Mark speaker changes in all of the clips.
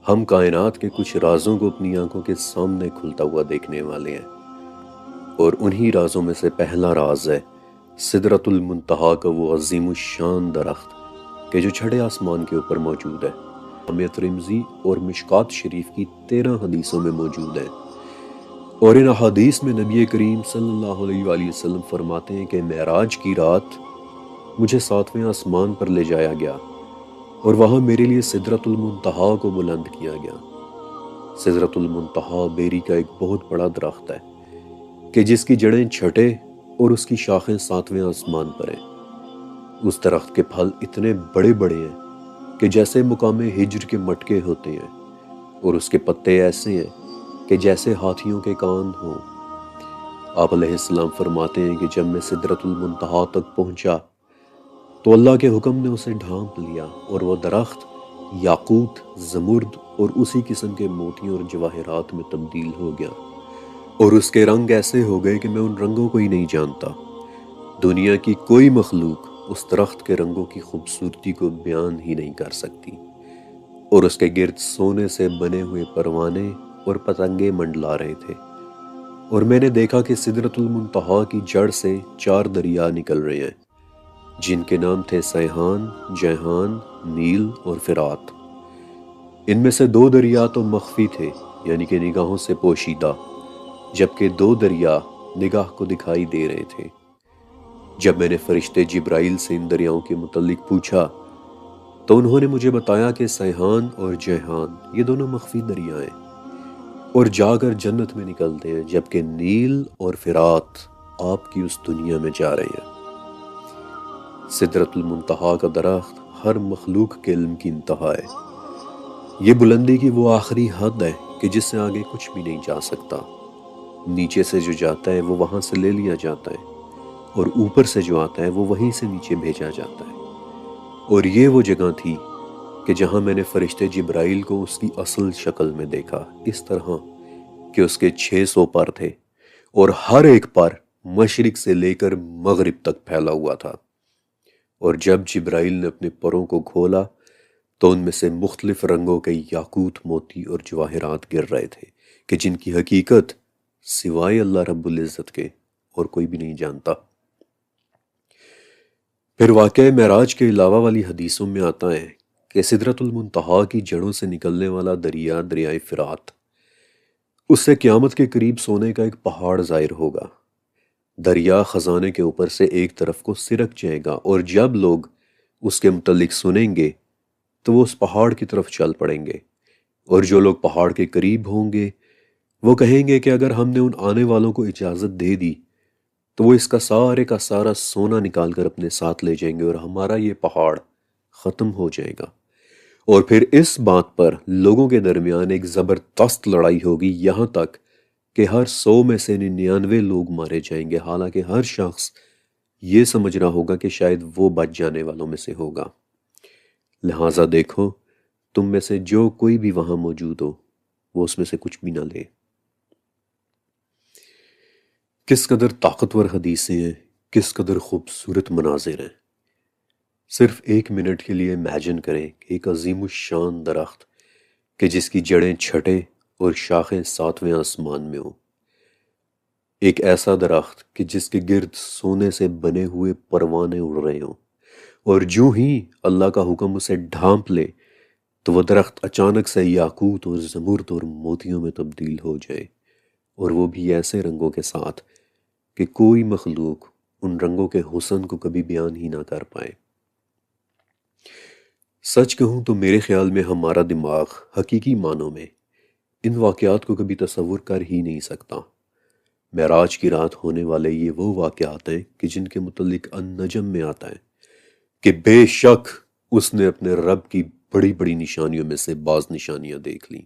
Speaker 1: ہم کائنات کے کچھ رازوں کو اپنی آنکھوں کے سامنے کھلتا ہوا دیکھنے والے ہیں، اور انہی رازوں میں سے پہلا راز ہے سدرۃ المنتہا کا وہ عظیم الشان درخت کہ جو چھٹے آسمان کے اوپر موجود ہے۔ جامع ترمذی اور مشکات شریف کی 13 حدیثوں میں موجود ہے، اور ان احادیث میں نبی کریم صلی اللہ علیہ وآلہ وسلم فرماتے ہیں کہ معراج کی رات مجھے 7ویں آسمان پر لے جایا گیا اور وہاں میرے لیے سدرۃ المنتہا کو بلند کیا گیا۔ سدرۃ المنتہا بیری کا ایک بہت بڑا درخت ہے کہ جس کی جڑیں چھٹے اور اس کی شاخیں 7ویں آسمان پر ہیں۔ اس درخت کے پھل اتنے بڑے بڑے ہیں کہ جیسے مقام ہجر کے مٹکے ہوتے ہیں، اور اس کے پتے ایسے ہیں کہ جیسے ہاتھیوں کے کان ہوں۔ آپ علیہ السلام فرماتے ہیں کہ جب میں سدرۃ المنتہا تک پہنچا تو اللہ کے حکم نے اسے ڈھانپ لیا، اور وہ درخت یاقوت، زمرد اور اسی قسم کے موتیوں اور جواہرات میں تبدیل ہو گیا، اور اس کے رنگ ایسے ہو گئے کہ میں ان رنگوں کو ہی نہیں جانتا۔ دنیا کی کوئی مخلوق اس درخت کے رنگوں کی خوبصورتی کو بیان ہی نہیں کر سکتی، اور اس کے گرد سونے سے بنے ہوئے پروانے اور پتنگے منڈلا رہے تھے، اور میں نے دیکھا کہ سدرۃ المنتہا کی جڑ سے 4 دریا نکل رہے ہیں، جن کے نام تھے سیحان، جیحان، نیل اور فرات۔ ان میں سے 2 دریا تو مخفی تھے، یعنی کہ نگاہوں سے پوشیدہ، جبکہ 2 دریا نگاہ کو دکھائی دے رہے تھے۔ جب میں نے فرشتے جبرائیل سے ان دریاؤں کے متعلق پوچھا تو انہوں نے مجھے بتایا کہ سیحان اور جیحان یہ دونوں مخفی دریا ہیں اور جا کر جنت میں نکلتے ہیں، جبکہ نیل اور فرات آپ کی اس دنیا میں جا رہے ہیں۔ سدرۃ المنتہا کا درخت ہر مخلوق کے علم کی انتہا ہے۔ یہ بلندی کی وہ آخری حد ہے کہ جس سے آگے کچھ بھی نہیں جا سکتا۔ نیچے سے جو جاتا ہے وہ وہاں سے لے لیا جاتا ہے، اور اوپر سے جو آتا ہے وہ وہیں سے نیچے بھیجا جاتا ہے۔ اور یہ وہ جگہ تھی کہ جہاں میں نے فرشتے جبرائیل کو اس کی اصل شکل میں دیکھا، اس طرح کہ اس کے 600 پر تھے، اور ہر ایک پر مشرق سے لے کر مغرب تک پھیلا ہوا تھا۔ اور جب جبرائیل نے اپنے پروں کو کھولا تو ان میں سے مختلف رنگوں کے یاقوت، موتی اور جواہرات گر رہے تھے کہ جن کی حقیقت سوائے اللہ رب العزت کے اور کوئی بھی نہیں جانتا۔ پھر واقعہ معراج کے علاوہ والی حدیثوں میں آتا ہے کہ سدرۃ المنتہا کی جڑوں سے نکلنے والا دریا، دریائے فرات، اس سے قیامت کے قریب سونے کا ایک پہاڑ ظاہر ہوگا۔ دریا خزانے کے اوپر سے ایک طرف کو سرک جائے گا، اور جب لوگ اس کے متعلق سنیں گے تو وہ اس پہاڑ کی طرف چل پڑیں گے، اور جو لوگ پہاڑ کے قریب ہوں گے وہ کہیں گے کہ اگر ہم نے ان آنے والوں کو اجازت دے دی تو وہ اس کا سارا سونا نکال کر اپنے ساتھ لے جائیں گے، اور ہمارا یہ پہاڑ ختم ہو جائے گا۔ اور پھر اس بات پر لوگوں کے درمیان ایک زبردست لڑائی ہوگی، یہاں تک کہ ہر 100 میں سے 99 لوگ مارے جائیں گے، حالانکہ ہر شخص یہ سمجھ رہا ہوگا کہ شاید وہ بچ جانے والوں میں سے ہوگا۔ لہٰذا دیکھو، تم میں سے جو کوئی بھی وہاں موجود ہو وہ اس میں سے کچھ بھی نہ لے۔ کس قدر طاقتور حدیثیں ہیں، کس قدر خوبصورت مناظر ہیں۔ صرف 1 منٹ کے لیے امیجن کریں کہ ایک عظیم الشان درخت کہ جس کی جڑیں چھٹے اور شاخیں 7ویں آسمان میں ہوں، ایک ایسا درخت کہ جس کے گرد سونے سے بنے ہوئے پروانے اڑ رہے ہوں، اور جو ہی اللہ کا حکم اسے ڈھانپ لے تو وہ درخت اچانک سے یاقوت اور زمرد اور موتیوں میں تبدیل ہو جائے، اور وہ بھی ایسے رنگوں کے ساتھ کہ کوئی مخلوق ان رنگوں کے حسن کو کبھی بیان ہی نہ کر پائے۔ سچ کہوں تو میرے خیال میں ہمارا دماغ حقیقی معنوں میں ان واقعات کو کبھی تصور کر ہی نہیں سکتا۔ معراج کی رات ہونے والے یہ وہ واقعات ہیں کہ جن کے متعلق النجم میں آتا ہے کہ بے شک اس نے اپنے رب کی بڑی بڑی نشانیوں میں سے بعض نشانیاں دیکھ لیں۔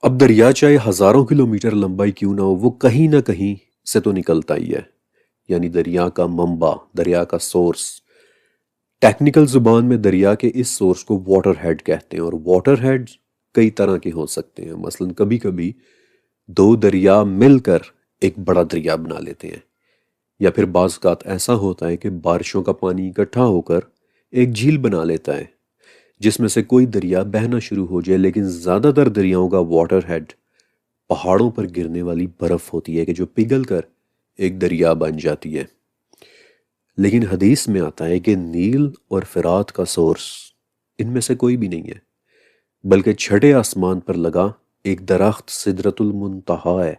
Speaker 1: اب دریا چاہے ہزاروں کلومیٹر لمبائی کیوں نہ ہو، وہ کہیں نہ کہیں سے تو نکلتا ہی ہے، یعنی دریا کا منبع، دریا کا سورس۔ ٹیکنیکل زبان میں دریا کے اس سورس کو واٹر ہیڈ کہتے ہیں، اور واٹر ہیڈ کئی طرح کے ہو سکتے ہیں۔ مثلا کبھی کبھی 2 دریا مل کر ایک بڑا دریا بنا لیتے ہیں، یا پھر بعض اوقات ایسا ہوتا ہے کہ بارشوں کا پانی اکٹھا ہو کر ایک جھیل بنا لیتا ہے، جس میں سے کوئی دریا بہنا شروع ہو جائے، لیکن زیادہ تر دریاؤں کا واٹر ہیڈ پہاڑوں پر گرنے والی برف ہوتی ہے کہ جو پگھل کر ایک دریا بن جاتی ہے۔ لیکن حدیث میں آتا ہے کہ نیل اور فرات کا سورس ان میں سے کوئی بھی نہیں ہے، بلکہ چھٹے آسمان پر لگا ایک درخت سدرۃ المنتہا ہے